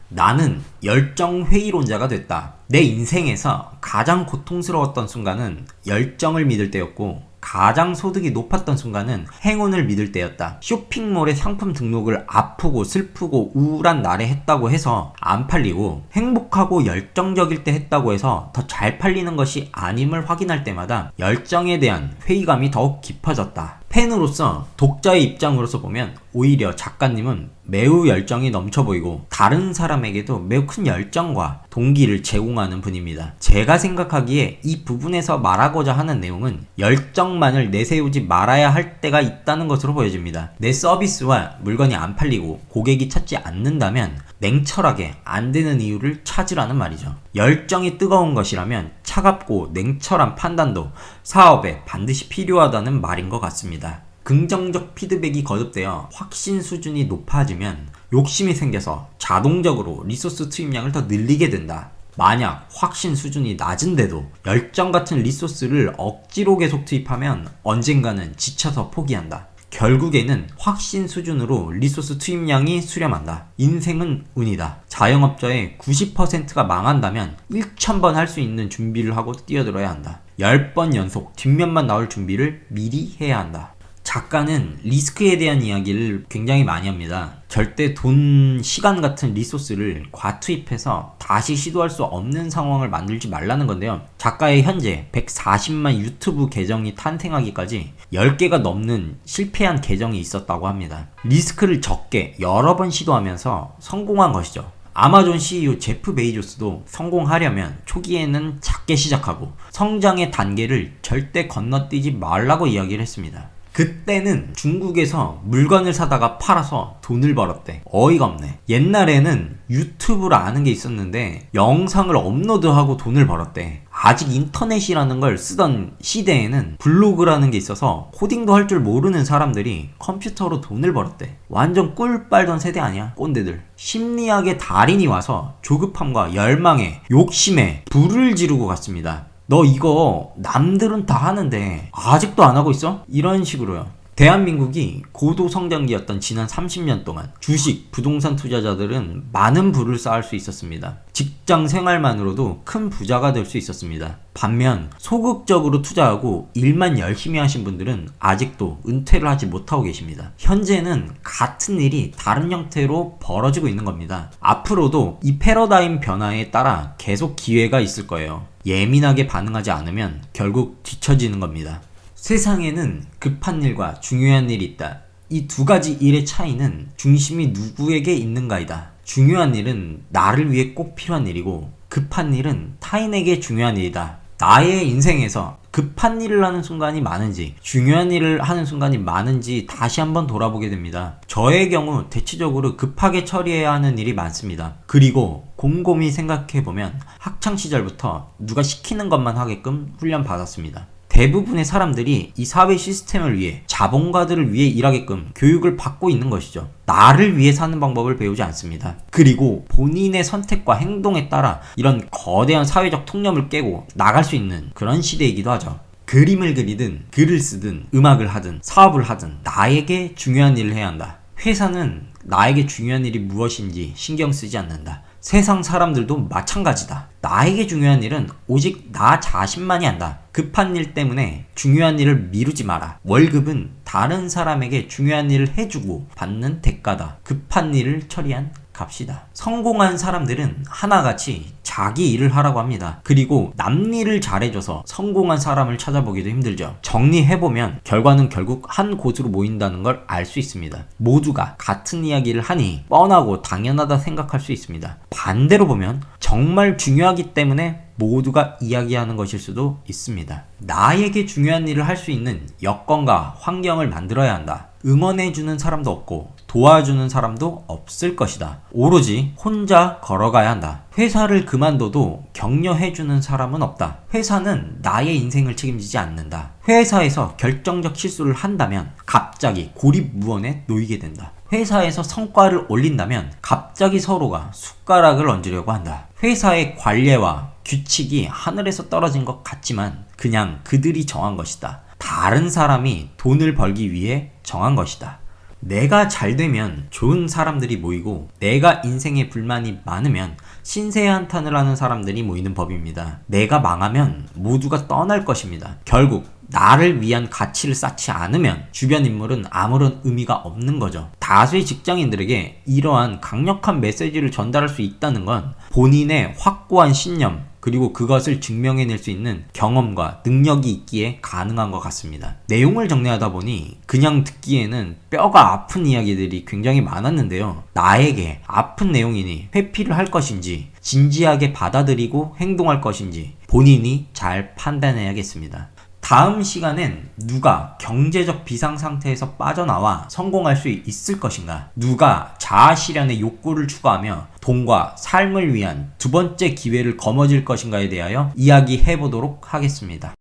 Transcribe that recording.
나는 열정회의론자가 됐다. 내 인생에서 가장 고통스러웠던 순간은 열정을 믿을 때였고, 가장 소득이 높았던 순간은 행운을 믿을 때였다. 쇼핑몰에 상품 등록을 아프고 슬프고 우울한 날에 했다고 해서 안 팔리고, 행복하고 열정적일 때 했다고 해서 더 잘 팔리는 것이 아님을 확인할 때마다 열정에 대한 회의감이 더욱 깊어졌다. 팬으로서, 독자의 입장으로서 보면 오히려 작가님은 매우 열정이 넘쳐 보이고 다른 사람에게도 매우 큰 열정과 동기를 제공하는 분입니다. 제가 생각하기에 이 부분에서 말하고자 하는 내용은 열정만을 내세우지 말아야 할 때가 있다는 것으로 보여집니다. 내 서비스와 물건이 안 팔리고 고객이 찾지 않는다면 냉철하게 안 되는 이유를 찾으라는 말이죠. 열정이 뜨거운 것이라면 차갑고 냉철한 판단도 사업에 반드시 필요하다는 말인 것 같습니다. 긍정적 피드백이 거듭되어 확신 수준이 높아지면 욕심이 생겨서 자동적으로 리소스 투입량을 더 늘리게 된다. 만약 확신 수준이 낮은데도 열정 같은 리소스를 억지로 계속 투입하면 언젠가는 지쳐서 포기한다. 결국에는 확신 수준으로 리소스 투입량이 수렴한다. 인생은 운이다. 자영업자의 90%가 망한다면 1000번 할 수 있는 준비를 하고 뛰어들어야 한다. 10번 연속 뒷면만 나올 준비를 미리 해야 한다. 작가는 리스크에 대한 이야기를 굉장히 많이 합니다. 절대 돈, 시간 같은 리소스를 과투입해서 다시 시도할 수 없는 상황을 만들지 말라는 건데요. 작가의 현재 140만 유튜브 계정이 탄생하기까지 10개가 넘는 실패한 계정이 있었다고 합니다. 리스크를 적게 여러 번 시도하면서 성공한 것이죠. 아마존 CEO 제프 베이조스도 성공하려면 초기에는 작게 시작하고 성장의 단계를 절대 건너뛰지 말라고 이야기를 했습니다. 그때는 중국에서 물건을 사다가 팔아서 돈을 벌었대. 어이가 없네. 옛날에는 유튜브를 아는 게 있었는데 영상을 업로드하고 돈을 벌었대. 아직 인터넷이라는 걸 쓰던 시대에는 블로그라는 게 있어서 코딩도 할 줄 모르는 사람들이 컴퓨터로 돈을 벌었대. 완전 꿀 빨던 세대 아니야? 꼰대들. 심리학의 달인이 와서 조급함과 열망에, 욕심에 불을 지르고 갔습니다. 너 이거 남들은 다 하는데 아직도 안 하고 있어? 이런 식으로요. 대한민국이 고도 성장기였던 지난 30년 동안 주식, 부동산 투자자들은 많은 부를 쌓을 수 있었습니다. 직장 생활만으로도 큰 부자가 될 수 있었습니다. 반면 소극적으로 투자하고 일만 열심히 하신 분들은 아직도 은퇴를 하지 못하고 계십니다. 현재는 같은 일이 다른 형태로 벌어지고 있는 겁니다. 앞으로도 이 패러다임 변화에 따라 계속 기회가 있을 거예요. 예민하게 반응하지 않으면 결국 뒤처지는 겁니다. 세상에는 급한 일과 중요한 일이 있다. 이 두 가지 일의 차이는 중심이 누구에게 있는가이다. 중요한 일은 나를 위해 꼭 필요한 일이고 급한 일은 타인에게 중요한 일이다. 나의 인생에서 급한 일을 하는 순간이 많은지 중요한 일을 하는 순간이 많은지 다시 한번 돌아보게 됩니다. 저의 경우 대체적으로 급하게 처리해야 하는 일이 많습니다. 그리고 곰곰이 생각해보면 학창시절부터 누가 시키는 것만 하게끔 훈련받았습니다. 대부분의 사람들이 이 사회 시스템을 위해, 자본가들을 위해 일하게끔 교육을 받고 있는 것이죠. 나를 위해 사는 방법을 배우지 않습니다. 그리고 본인의 선택과 행동에 따라 이런 거대한 사회적 통념을 깨고 나갈 수 있는 그런 시대이기도 하죠. 그림을 그리든 글을 쓰든 음악을 하든 사업을 하든 나에게 중요한 일을 해야 한다. 회사는 나에게 중요한 일이 무엇인지 신경 쓰지 않는다. 세상 사람들도 마찬가지다. 나에게 중요한 일은 오직 나 자신만이 한다. 급한 일 때문에 중요한 일을 미루지 마라. 월급은 다른 사람에게 중요한 일을 해주고 받는 대가다. 급한 일을 처리한 값이다. 성공한 사람들은 하나같이 자기 일을 하라고 합니다. 그리고 남 일을 잘해줘서 성공한 사람을 찾아보기도 힘들죠. 정리해보면 결과는 결국 한 곳으로 모인다는 걸 알 수 있습니다. 모두가 같은 이야기를 하니 뻔하고 당연하다 생각할 수 있습니다. 반대로 보면 정말 중요하기 때문에 모두가 이야기하는 것일 수도 있습니다. 나에게 중요한 일을 할 수 있는 여건과 환경을 만들어야 한다. 응원해주는 사람도 없고 도와주는 사람도 없을 것이다. 오로지 혼자 걸어가야 한다. 회사를 그만둬도 격려해주는 사람은 없다. 회사는 나의 인생을 책임지지 않는다. 회사에서 결정적 실수를 한다면 갑자기 고립무원에 놓이게 된다. 회사에서 성과를 올린다면 갑자기 서로가 숟가락을 얹으려고 한다. 회사의 관례와 규칙이 하늘에서 떨어진 것 같지만 그냥 그들이 정한 것이다. 다른 사람이 돈을 벌기 위해 정한 것이다. 내가 잘 되면 좋은 사람들이 모이고 내가 인생에 불만이 많으면 신세 한탄을 하는 사람들이 모이는 법입니다. 내가 망하면 모두가 떠날 것입니다. 결국 나를 위한 가치를 쌓지 않으면 주변 인물은 아무런 의미가 없는 거죠. 다수의 직장인들에게 이러한 강력한 메시지를 전달할 수 있다는 건 본인의 확고한 신념, 그리고 그것을 증명해낼 수 있는 경험과 능력이 있기에 가능한 것 같습니다. 내용을 정리하다 보니 그냥 듣기에는 뼈가 아픈 이야기들이 굉장히 많았는데요. 나에게 아픈 내용이니 회피를 할 것인지 진지하게 받아들이고 행동할 것인지 본인이 잘 판단해야겠습니다. 다음 시간엔 누가 경제적 비상 상태에서 빠져나와 성공할 수 있을 것인가? 누가 자아 실현의 욕구를 추구하며 돈과 삶을 위한 두 번째 기회를 거머쥘 것인가에 대하여 이야기해 보도록 하겠습니다.